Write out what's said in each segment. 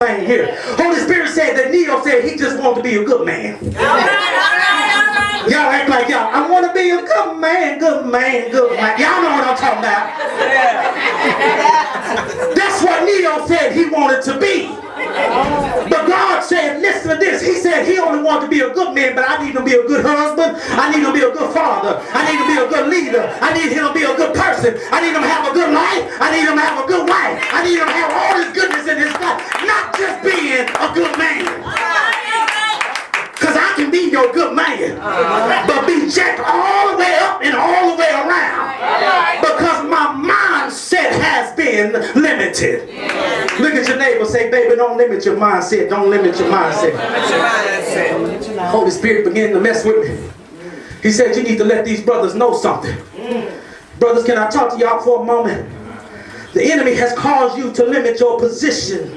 thing here. Holy Spirit said that Neo said he just wanted to be a good man. Y'all act like y'all, I want to be a good man, good man, good man. Y'all know what I'm talking about. That's what Neo said he wanted to be. But God said, listen to this. He said he only wanted to be a good man, but I need him to be a good husband. I need him to be a good father. I need him to be a good leader. I need him to be a good person. I need him to have a good life. I need him to have a good wife. I need him to have all his goodness in his life. Not just being a good man. Because I can be your good man, but be jacked all the way up and all the way around. Because my mindset has been limited. Look at your neighbor, say, baby, don't limit your mindset. Don't limit your mindset. Holy Spirit began to mess with me. He said, you need to let these brothers know something. Brothers, can I talk to y'all for a moment? The enemy has caused you to limit your position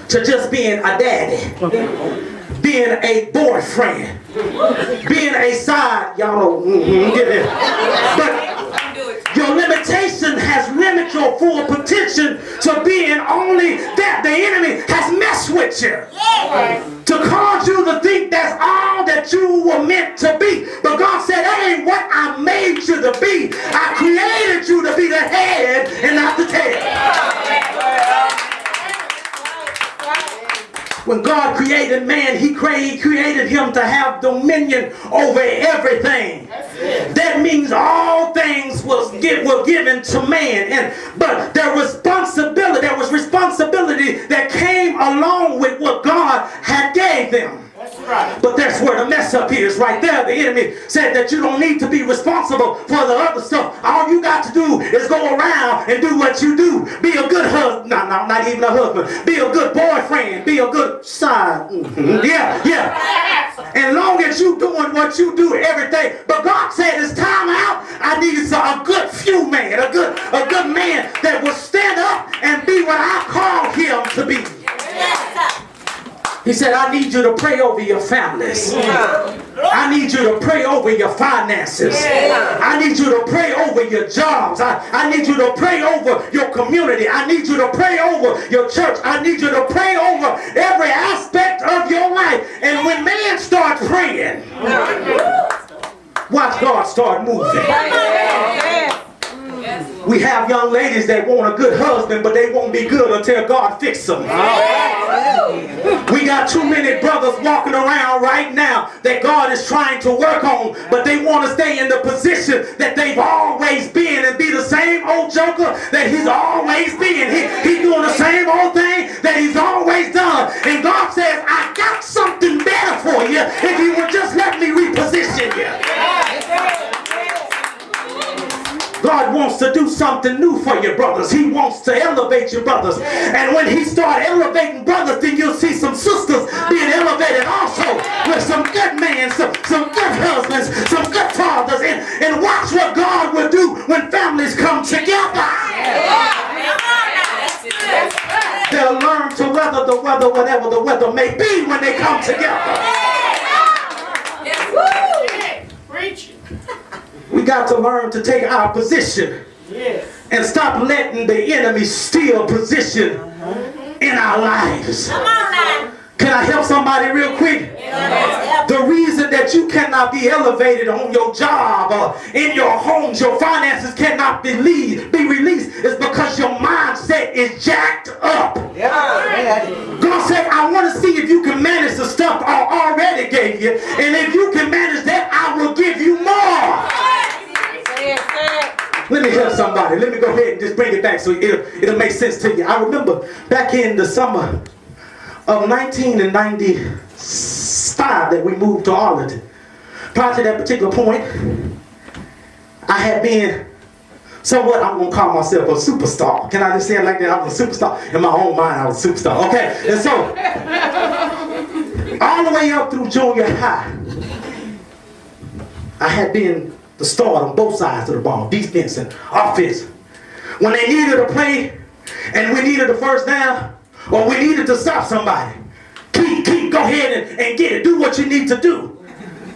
to just being a daddy, being a boyfriend, being a side, y'all know, get it. But your limitation has limited your full potential to being only that. The enemy has messed with you to cause you to think that's all that you were meant to be. But God said, that ain't what I made you to be. I created you to be the head and not the tail. When God created man, he created him to have dominion over everything. That means all things were given to man. But there was responsibility that came along with what God had gave them. But that's where the mess up is right there. The enemy said that you don't need to be responsible for the other stuff. All you got to do is go around and do what you do. Be a good husband. No, not even a husband. Be a good boyfriend. Be a good side. Yeah. And long as you doing what you do, everything. But God said it's time out. I need a good few man. A good man that will stand up and be what I call him to be. He said, I need you to pray over your families. I need you to pray over your finances. I need you to pray over your jobs. I need you to pray over your community. I need you to pray over your church. I need you to pray over every aspect of your life. And when man starts praying, watch God start moving. We have young ladies that want a good husband, but they won't be good until God fixes them. We got too many brothers walking around right now that God is trying to work on, but they want to stay in the position that they've always been and be the same old joker that he's always been. He's doing the same old thing that he's always done. And God says, I got something better for you if you would just let me reposition you. God wants to do something new for your brothers. He wants to elevate your brothers. And when he starts elevating brothers, then you'll see some sisters being elevated also with some good men, some good husbands, some good fathers. And watch what God will do when families come together. They'll learn to weather the weather, whatever the weather may be, when they come together. We got to learn to take our position and stop letting the enemy steal position in our lives. Can I help somebody real quick? The reason that you cannot be elevated on your job or in your homes, your finances cannot be released is because your mindset is jacked up. God said, I want to see if you can manage the stuff I already gave you. And if you can manage that, I will give you more. Let me help somebody. Let me go ahead and just bring it back so it'll make sense to you. I remember back in the summer of 1995 that we moved to Arlington. Prior to that particular point, I had been somewhat, I'm going to call myself a superstar. Can I just say it like that? I was a superstar. In my own mind, I was a superstar. Okay? And so, all the way up through junior high, I had been the star on both sides of the ball, defense and offense. When they needed a play and we needed a first down or we needed to stop somebody, go ahead and get it. Do what you need to do.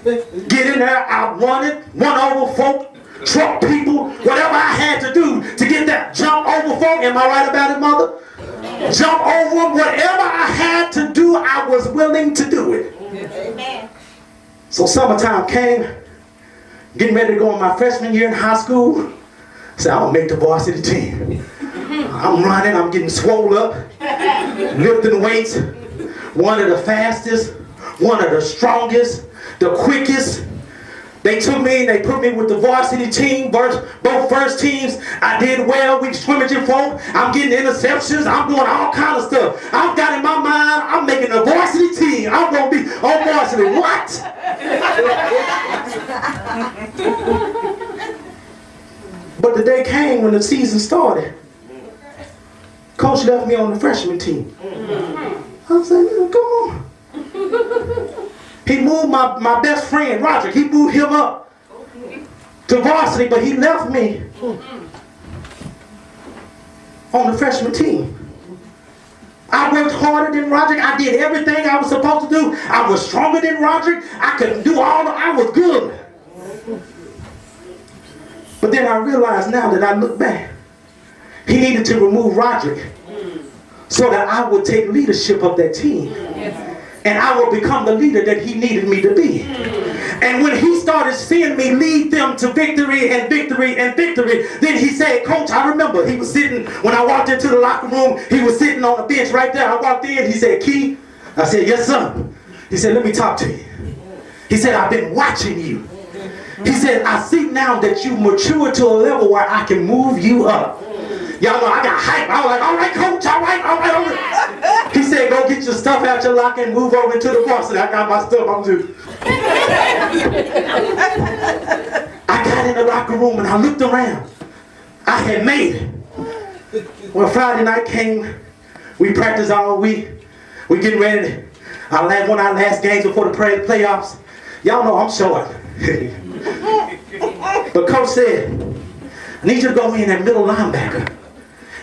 Get in there, outrun it, run over folk, truck people, whatever I had to do to get that jump over folk. Am I right about it, mother? Jump over them, whatever I had willing to do it. Amen. So summertime came, getting ready to go on my freshman year in high school. I said, I'm going to make the varsity team. I'm running, I'm getting swole up, lifting weights, one of the fastest, one of the strongest, the quickest. They took me and they put me with the varsity team, both first teams. I did well, we scrimmaging folk. I'm getting interceptions, I'm doing all kinds of stuff. I've got in my mind, I'm making a varsity team. I'm going to be on varsity. What? But the day came when the season started. Coach left me on the freshman team. I said, come on. He moved my best friend, Roger. He moved him up to varsity, but he left me on the freshman team. I worked harder than Roderick. I did everything I was supposed to do. I was stronger than Roderick. I could do I was good. But then I realized now that I look back, he needed to remove Roderick so that I would take leadership of that team. And I would become the leader that he needed me to be. And when he started seeing me lead them to victory and victory and victory, then he said, Coach, I remember he was sitting, when I walked into the locker room, he was sitting on a bench right there. I walked in, he said, Key? I said, yes, sir. He said, let me talk to you. He said, I've been watching you. He said, I see now that you mature to a level where I can move you up. Y'all know I got hype. I was like, all right, Coach, all right, all right, all right. He said, go get your stuff out your locker and move over into the varsity. I got my stuff. I'm just. I got in the locker room and I looked around. I had made it. When Friday night came, we practiced all week. We getting ready. One of our last games before the playoffs. Y'all know I'm short. But Coach said, I need you to go in at middle linebacker.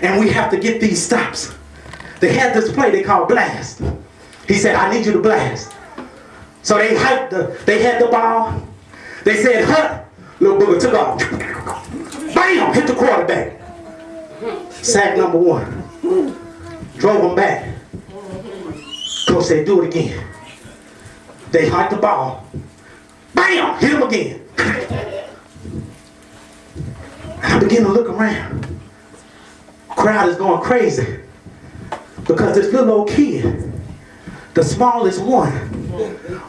And we have to get these stops. They had this play they called blast. He said, I need you to blast. So they had the ball. They said, hut. Little booger took off. Bam! Hit the quarterback. Sack number 1. Drove him back. Coach said, do it again. They hiked the ball. Bam! Hit him again. I began to look around. Crowd is going crazy because this little old kid, the smallest one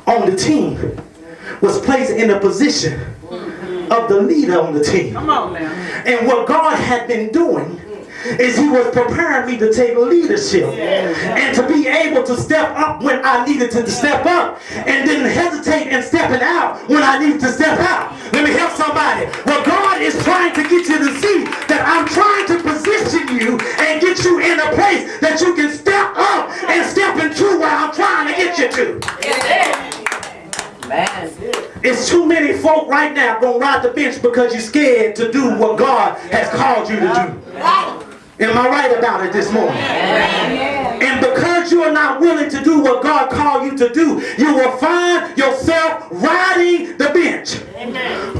on the team, was placed in a position of the leader on the team. Come on now. And what God had been doing is he was preparing me to take leadership and to be able to step up when I needed to step up and didn't hesitate in stepping out when I needed to step out. Let me help somebody. Well, God is trying to get you to see that I'm trying to position you and get you in a place that you can step up and step into where I'm trying to get you to. Man. It's too many folk right now gonna ride the bench because you're scared to do what God has called you to do. Am I right about it this morning? And because you are not willing to do what God called you to do, you will find yourself riding the bench.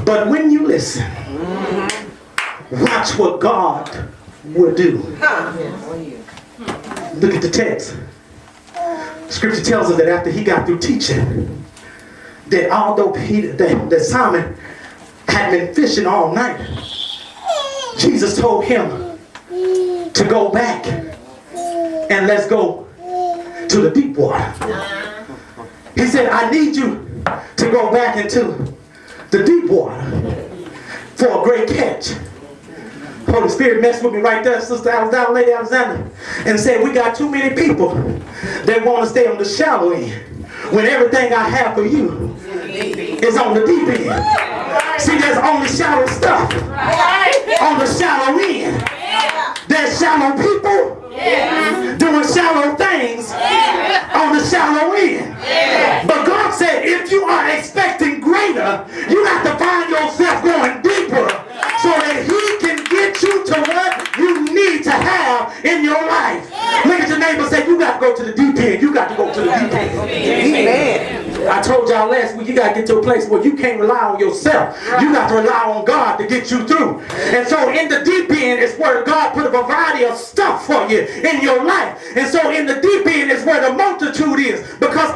But when you listen, watch what God will do. Look at the text. Scripture tells us that after he got through teaching, that although that Simon had been fishing all night, Jesus told him to go back and let's go to the deep water. He said, I need you to go back into the deep water for a great catch. Holy Spirit messed with me right there, Sister Alexander, Lady Alexander, and said, we got too many people that want to stay on the shallow end when everything I have for you is on the deep end. See, there's only shallow stuff on the shallow end. There's shallow people doing shallow things on the shallow end. But God said, if you are expecting greater, you have to find yourself going deeper so that he can get you to what you need to have in your life. Look at your neighbor and say, you got to go to the deep end. You got to go to the deep end. Amen. I told y'all last week, you got to get to a place where you can't rely on yourself. You got to rely on God to get you through. And so in the deep end is where God put a variety of stuff for you in your life. And so in the deep end is where the multitude is. Because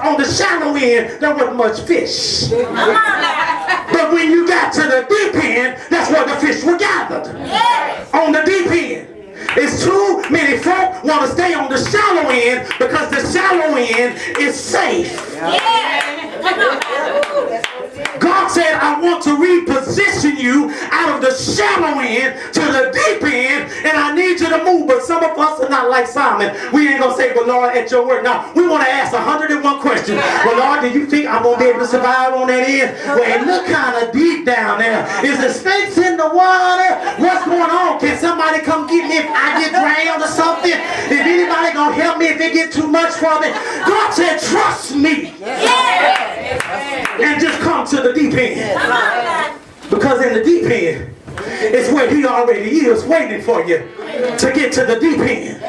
end, there wasn't much fish. But when you got to the deep end, that's where the fish were gathered. On the deep end. It's too many folk want to stay on the shallow end because the shallow end is safe. God said, I want to reposition you out of the shallow end to the deep end, and I need you to move. But some of us are not like Simon. We ain't going to say, well, Lord, at your word. No, we want to ask 101 questions. Well, Lord, do you think I'm going to be able to survive on that end? Well, it look kind of deep down there. Is the snakes in the water? What's going on? Can somebody come get me if I get drowned or something? Is anybody going to help me if it get too much for me? God said, trust me. And just come to the deep end. Because in the deep end is where he already is waiting for you to get to the deep end.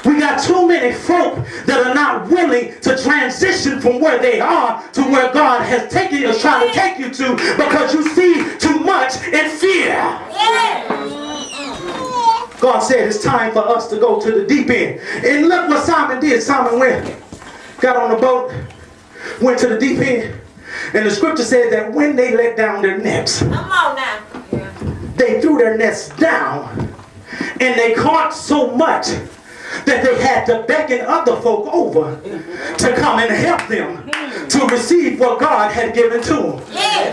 We got too many folk that are not willing to transition from where they are to where God has taken you, is trying to take you to, because you see too much in fear. God said it's time for us to go to the deep end. And look what Simon did. Simon got on the boat, went to the deep end. And the scripture said that when they let down their nets, come on now, they threw their nets down, and they caught so much that they had to beckon other folk over to come and help them to receive what God had given to them.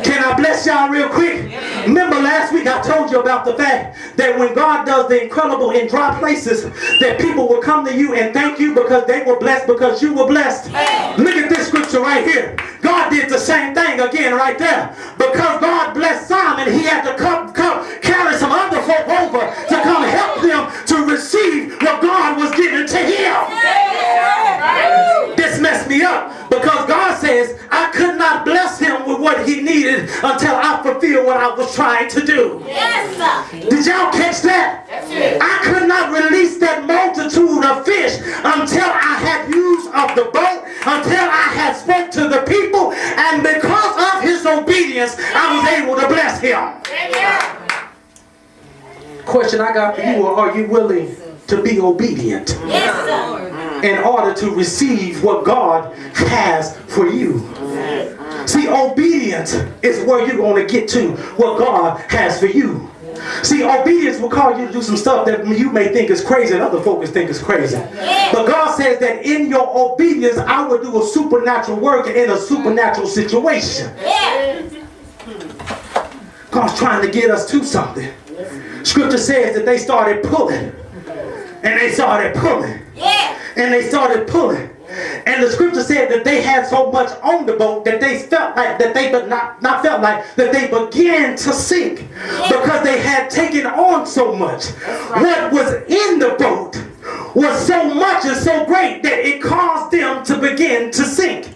Can I bless y'all real quick? Remember last week I told you about the fact that when God does the incredible in dry places, that people will come to you and thank you because they were blessed because you were blessed. Look at this scripture right here. God did the same thing again right there. Because God blessed Simon, he had to come carry some other folk over to come help them to receive what God was giving to him. This messed me up because God says I could not bless him with what he needed until I fulfilled what I was trying to do. Did y'all catch that? I could not release that multitude of fish until I had used of the boat, until I had spoke to the people, and because of his obedience I was able to bless him. Question I got for you: are you willing to be obedient in order to receive what God has for you? See, obedience is where you're going to get to what God has for you. See, obedience will cause you to do some stuff that you may think is crazy and other folks think is crazy. But God says that in your obedience, I will do a supernatural work in a supernatural situation. God's trying to get us to something. Scripture says that they started pulling. And they started pulling. And they started pulling. And the scripture said that they had so much on the boat that they felt like that they began to sink because they had taken on so much. What was in the boat was so much and so great that it caused them to begin to sink.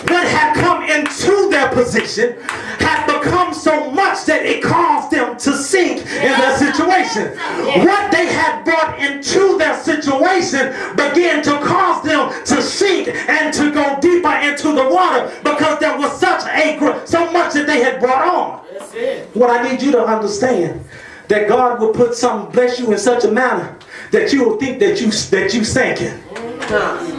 What had come into their position had become so much that it caused them to sink in their situation. What they had brought into their situation began to cause them to sink and to go deeper into the water because there was so much that they had brought on. What I need you to understand, that God will put something, bless you in such a manner that you will think that you sinking.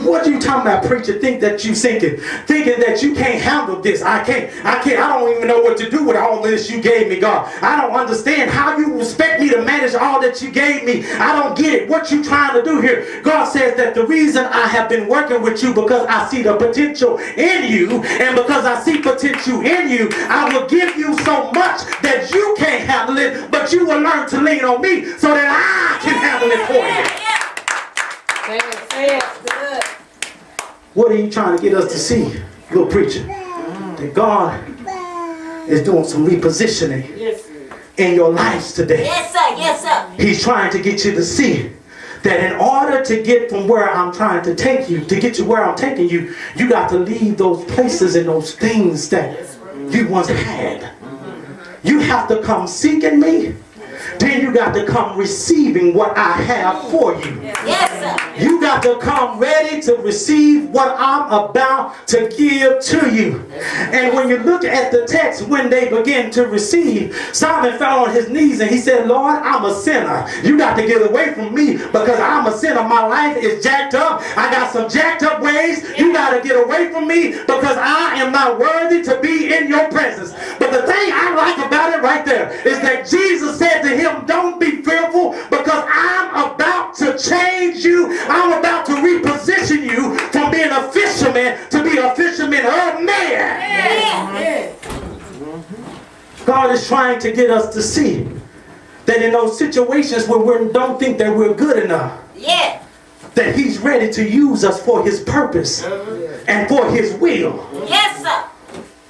What are you talking about, preacher? Think that you sinking, thinking that you can't handle this. I don't even know what to do with all this you gave me, God. I don't understand how you expect me to manage all that you gave me. I don't get it. What you trying to do here? God says that the reason I have been working with you because I see the potential in you, and because I see potential in you, I will give you so much that you can't handle it, but you will learn to lean on me so that I can handle it for you. What are you trying to get us to see, little preacher? That God is doing some repositioning in your lives today. Yes, sir. Yes, sir. He's trying to get you to see that in order to get from where I'm trying to take you, to get to where I'm taking you, you got to leave those places and those things that you once had. You have to come seeking me then you got to come receiving what I have for you. Yes, sir. You got to come ready to receive what I'm about to give to you. And when you look at the text, when they begin to receive, Simon fell on his knees and he said, Lord, I'm a sinner. You got to get away from me because I'm a sinner. My life is jacked up. I got some jacked up ways. You got to get away from me because I am not worthy to be in your presence. But the thing I like about it right there is that Jesus said to him, don't be fearful because I'm about to change you. I'm about to reposition you from being a fisherman to be a fisherman of man. God is trying to get us to see that in those situations where we don't think that we're good enough, that he's ready to use us for his purpose and for his will. Yes, sir.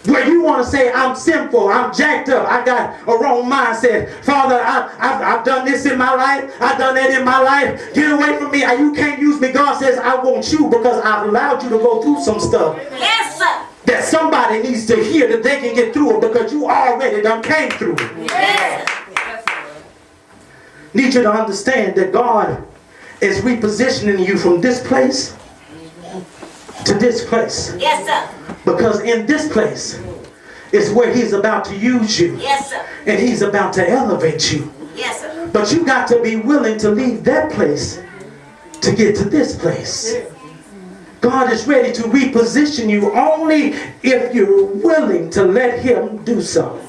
Where you want to say, I'm sinful, I'm jacked up, I got a wrong mindset. Father, I've done this in my life, I've done that in my life. Get away from me. You can't use me. God says, I want you because I've allowed you to go through some stuff. Yes, sir. That somebody needs to hear that they can get through it because you already done came through it. Yes. Need you to understand that God is repositioning you from this place to this place. Yes, sir. Because in this place is where he's about to use you. Yes, sir. And he's about to elevate you. Yes, sir. But you got to be willing to leave that place to get to this place. God is ready to reposition you only if you're willing to let him do so.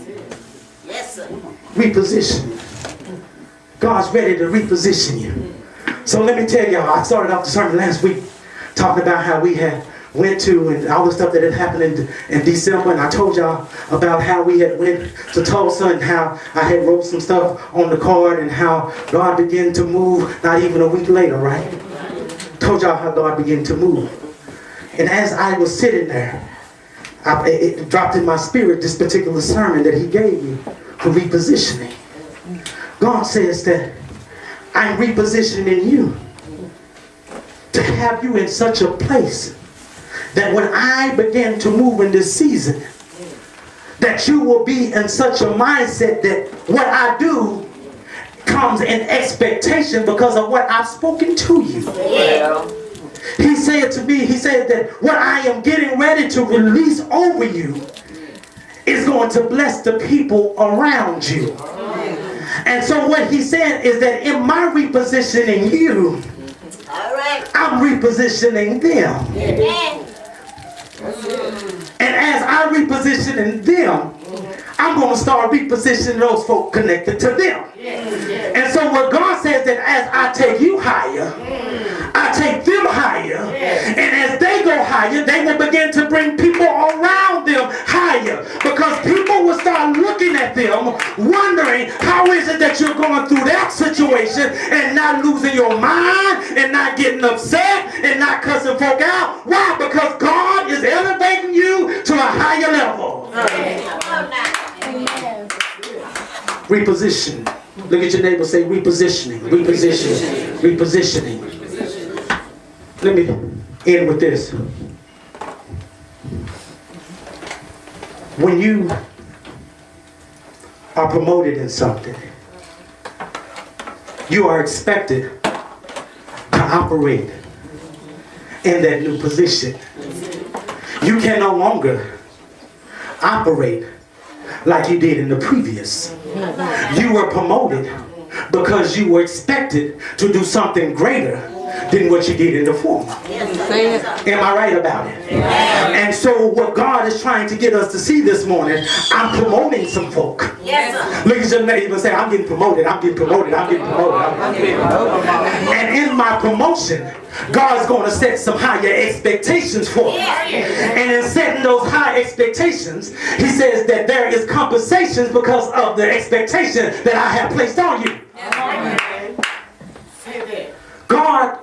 Yes, sir. Reposition. God's ready to reposition you. So let me tell y'all, I started off the sermon last week talking about how we had went to and all the stuff that had happened in December, and I told y'all about how we had went to Tulsa and how I had wrote some stuff on the card and how God began to move not even a week later, right? Told y'all how God began to move. And as I was sitting there, it dropped in my spirit this particular sermon that he gave me for repositioning. God says that I'm repositioning you to have you in such a place that when I begin to move in this season, that you will be in such a mindset that what I do comes in expectation because of what I've spoken to you. Yeah. He said to me, he said that what I am getting ready to release over you is going to bless the people around you. And so what he said is that in my repositioning you, All right. I'm repositioning them. Amen. And as I repositioning them, I'm going to start repositioning those folk connected to them. And so what God says that as I take you higher, I take them higher, and as they go higher, they will begin to bring people around them higher, because people will start looking at them, wondering how is it that you're going through that situation and not losing your mind and not getting upset and not cussing folk out. Why? Because God is elevating you to a higher level. Reposition. Look at your neighbor, say repositioning, repositioning, repositioning. Let me end with this. When you are promoted in something, you are expected to operate in that new position. You can no longer operate like you did in the previous. You were promoted because you were expected to do something greater than what you did in the former. Am I right about it? And so what God is trying to get us to see this morning, I'm promoting some folk. Look at your neighbor and say, I'm getting promoted, I'm getting promoted, I'm getting promoted, I'm getting promoted. And in my promotion, God's going to set some higher expectations for us. And in setting those high expectations, he says that there is compensations because of the expectation that I have placed on you. God,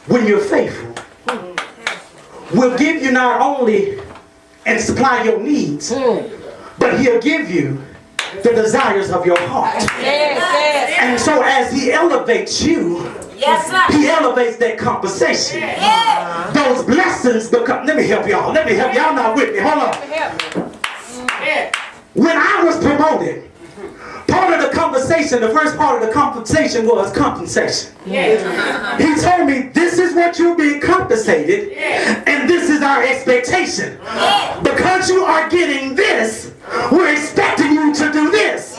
when you're faithful, will give you not only and supply your needs, but he'll give you the desires of your heart. And so as he elevates you, he elevates that compensation. Those blessings become, let me help y'all not with me, hold on. When I was promoted, Part of the conversation, the first part of the conversation was compensation. He told me, this is what you're being compensated, and this is our expectation. Because you are getting this, we're expecting you to do this.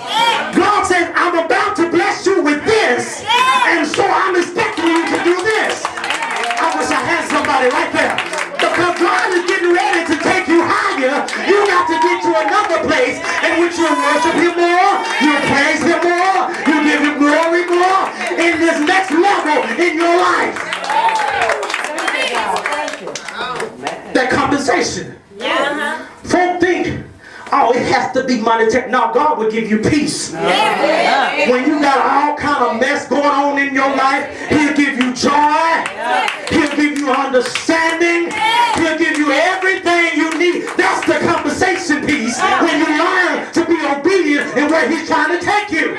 God says, I'm about to bless you with this, and so I'm expecting you to do this. I wish I had somebody right there. Because God is getting ready to take you higher, you got to get to another place in which you worship Him more, you praise Him more, you give Him glory more in this next level in your life. That compensation. Folk think, oh, it has to be monetary. No, God will give you peace. When you got all kind of mess going on in your life, He'll give you joy. He'll give you understanding. He'll give you everything you need. That's the compensation piece when you learn to be obedient in where He's trying to take you.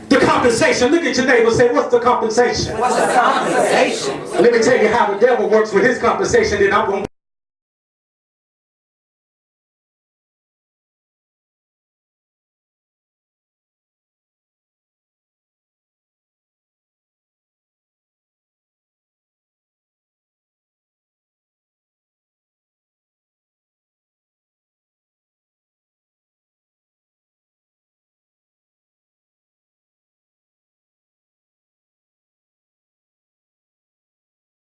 The compensation. Look at your neighbor and say, what's the compensation? What's the compensation? Let me tell you how the devil works with his compensation, then I'm going to